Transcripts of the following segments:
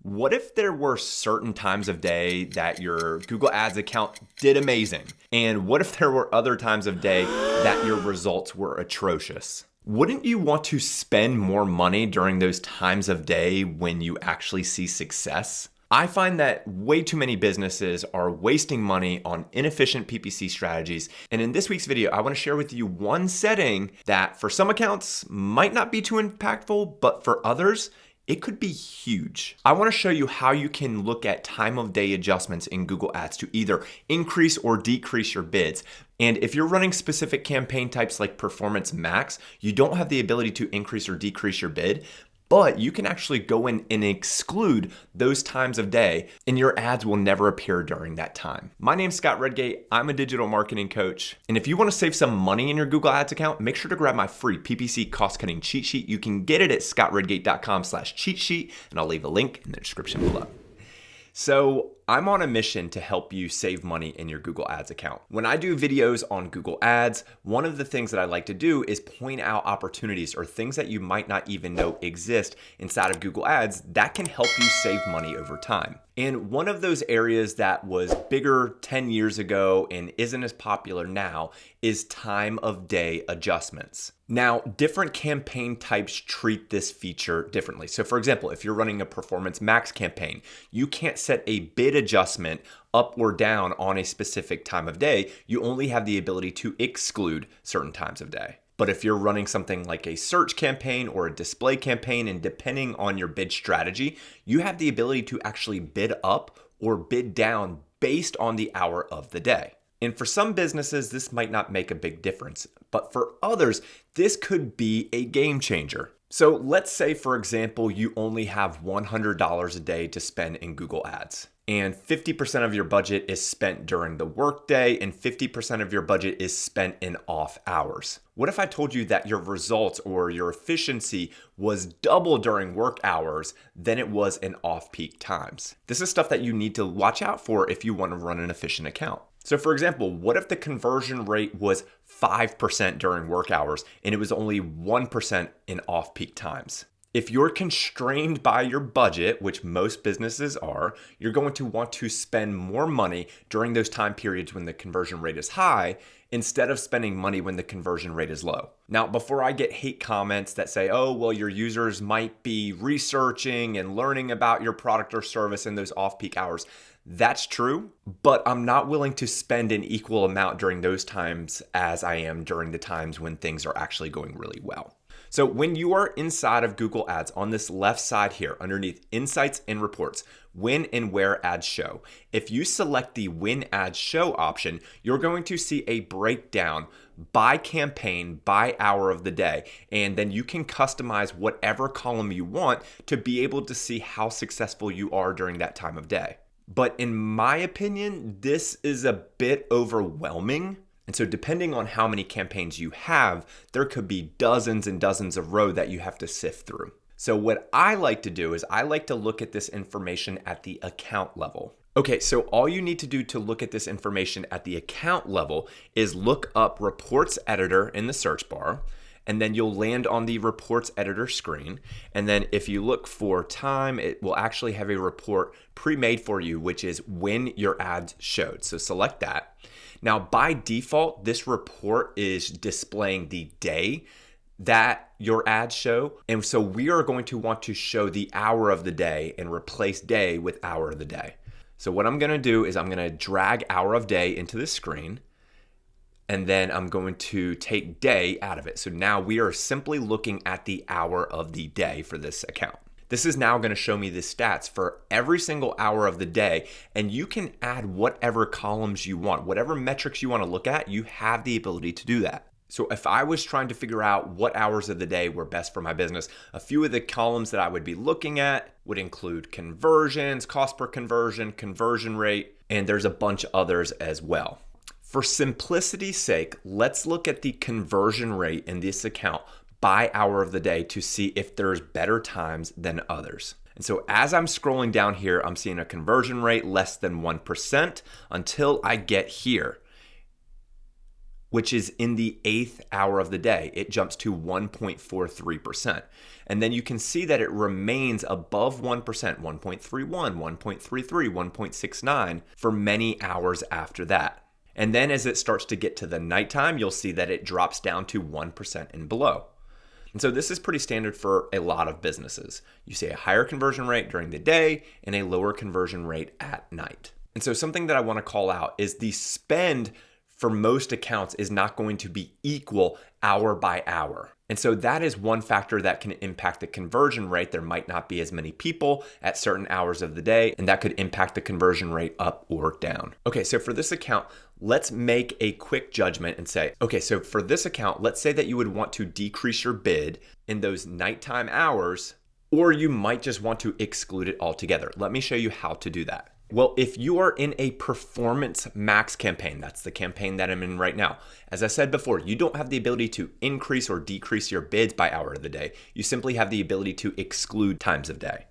What if there were certain times of day that your Google Ads account did amazing? And what if there were other times of day that your results were atrocious? Wouldn't you want to spend more money during those times of day when you actually see success? I find that way too many businesses are wasting money on inefficient PPC strategies. And in this week's video, I want to share with you one setting that for some accounts might not be too impactful, but for others, it could be huge. I want to show you how you can look at time of day adjustments in Google Ads to either increase or decrease your bids. And if you're running specific campaign types like Performance Max, you don't have the ability to increase or decrease your bid, but you can actually go in and exclude those times of day and your ads will never appear during that time. My name's Scott Redgate. I'm a digital marketing coach. And if you want to save some money in your Google Ads account, make sure to grab my free PPC cost cutting cheat sheet. You can get it at scottredgate.com/cheat sheet, and I'll leave a link in the description below. So I'm on a mission to help you save money in your Google Ads account. When I do videos on Google Ads, one of the things that I like to do is point out opportunities or things that you might not even know exist inside of Google Ads that can help you save money over time. And one of those areas that was bigger 10 years ago and isn't as popular now is time of day adjustments. Now, different campaign types treat this feature differently. So for example, if you're running a Performance Max campaign, you can't set a bid adjustment up or down on a specific time of day. You only have the ability to exclude certain times of day. But if you're running something like a search campaign or a display campaign, and depending on your bid strategy, you have the ability to actually bid up or bid down based on the hour of the day. And for some businesses, this might not make a big difference, but for others, this could be a game changer. So let's say, for example, you only have $100 a day to spend in Google Ads, and 50% of your budget is spent during the workday, and 50% of your budget is spent in off hours. What if I told you that your results or your efficiency was double during work hours than it was in off-peak times? This is stuff that you need to watch out for if you want to run an efficient account. So for example, what if the conversion rate was 5% during work hours and it was only 1% in off-peak times? If you're constrained by your budget, which most businesses are, you're going to want to spend more money during those time periods when the conversion rate is high instead of spending money when the conversion rate is low. Now, before I get hate comments that say, oh, well, your users might be researching and learning about your product or service in those off-peak hours, that's true, but I'm not willing to spend an equal amount during those times as I am during the times when things are actually going really well. So when you are inside of Google Ads, on this left side here, underneath Insights and Reports, when and where ads show, if you select the When Ads Show option, you're going to see a breakdown by campaign, by hour of the day, and then you can customize whatever column you want to be able to see how successful you are during that time of day. But in my opinion, this is a bit overwhelming. And so depending on how many campaigns you have, there could be dozens and dozens of rows that you have to sift through. So what I like to do is I like to look at this information at the account level. Okay, so all you need to do to look at this information at the account level is look up Reports Editor in the search bar, and then you'll land on the Reports Editor screen. And then if you look for time, it will actually have a report pre-made for you, which is when your ads showed. So select that. Now, by default, this report is displaying the day that your ads show. And so we are going to want to show the hour of the day and replace day with hour of the day. So what I'm gonna do is I'm gonna drag hour of day into the screen, and then I'm going to take day out of it. So now we are simply looking at the hour of the day for this account. This is now going to show me the stats for every single hour of the day, and you can add whatever columns you want. Whatever metrics you want to look at, you have the ability to do that. So if I was trying to figure out what hours of the day were best for my business, a few of the columns that I would be looking at would include conversions, cost per conversion, conversion rate, and there's a bunch of others as well. For simplicity's sake, let's look at the conversion rate in this account by hour of the day to see if there's better times than others. And so as I'm scrolling down here, I'm seeing a conversion rate less than 1% until I get here. which is in the 8th hour of the day. It jumps to 1.43%. And then you can see that it remains above 1%, 1.31, 1.33, 1.69 for many hours after that. And then as it starts to get to the nighttime, you'll see that it drops down to 1% and below. And so this is pretty standard for a lot of businesses. You see a higher conversion rate during the day and a lower conversion rate at night. And so something that I want to call out is the spend for most accounts is not going to be equal hour by hour. And so that is one factor that can impact the conversion rate. There might not be as many people at certain hours of the day, and that could impact the conversion rate up or down. Okay, so for this account, let's make a quick judgment and say, okay, so for this account, let's say that you would want to decrease your bid in those nighttime hours, or you might just want to exclude it altogether. Let me show you how to do that. Well, if you are in a performance max campaign, that's the campaign that I'm in right now. As I said before, you don't have the ability to increase or decrease your bids by hour of the day. You simply have the ability to exclude times of day.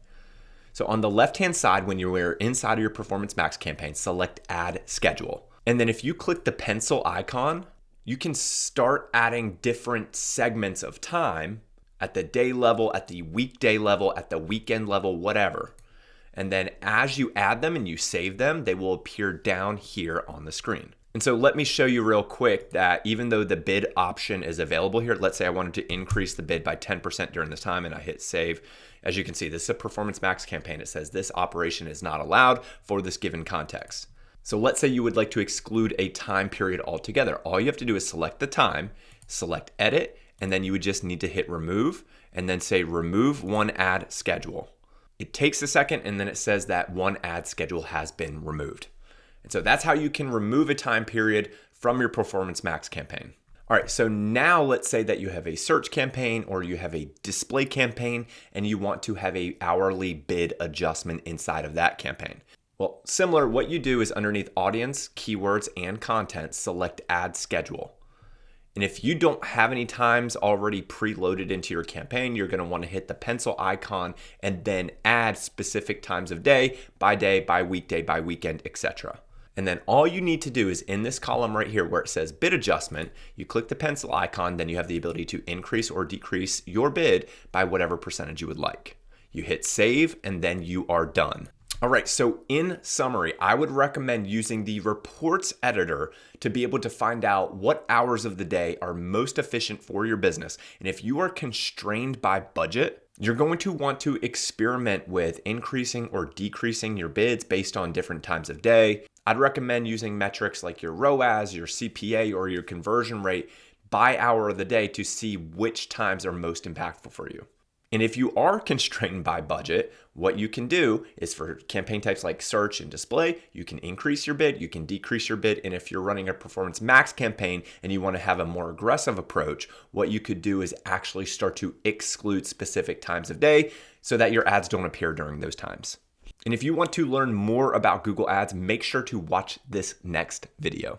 So on the left-hand side, when you're inside of your performance max campaign, select add schedule. And then if you click the pencil icon, you can start adding different segments of time at the day level, at the weekday level, at the weekend level, whatever. And then as you add them and you save them, they will appear down here on the screen. And so let me show you real quick that even though the bid option is available here, let's say I wanted to increase the bid by 10% during this time and I hit save. As you can see, this is a performance max campaign. It says this operation is not allowed for this given context. So let's say you would like to exclude a time period altogether. All you have to do is select the time, select edit, and then you would just need to hit remove and then say remove one ad schedule. It takes a second and then it says that one ad schedule has been removed. And so that's how you can remove a time period from your Performance Max campaign. All right, so now let's say that you have a search campaign or you have a display campaign and you want to have a hourly bid adjustment inside of that campaign. Well, similar, what you do is underneath audience, keywords, and content, select add schedule. And if you don't have any times already preloaded into your campaign, you're going to want to hit the pencil icon and then add specific times of day, by weekday, by weekend, etc. And then all you need to do is in this column right here where it says bid adjustment, you click the pencil icon, then you have the ability to increase or decrease your bid by whatever percentage you would like. You hit save and then you are done. All right, so in summary, I would recommend using the reports editor to be able to find out what hours of the day are most efficient for your business. And if you are constrained by budget, you're going to want to experiment with increasing or decreasing your bids based on different times of day. I'd recommend using metrics like your ROAS, your CPA, or your conversion rate by hour of the day to see which times are most impactful for you. And if you are constrained by budget, what you can do is for campaign types like search and display, you can increase your bid, you can decrease your bid. And if you're running a Performance Max campaign and you want to have a more aggressive approach, what you could do is actually start to exclude specific times of day so that your ads don't appear during those times. And if you want to learn more about Google Ads, make sure to watch this next video.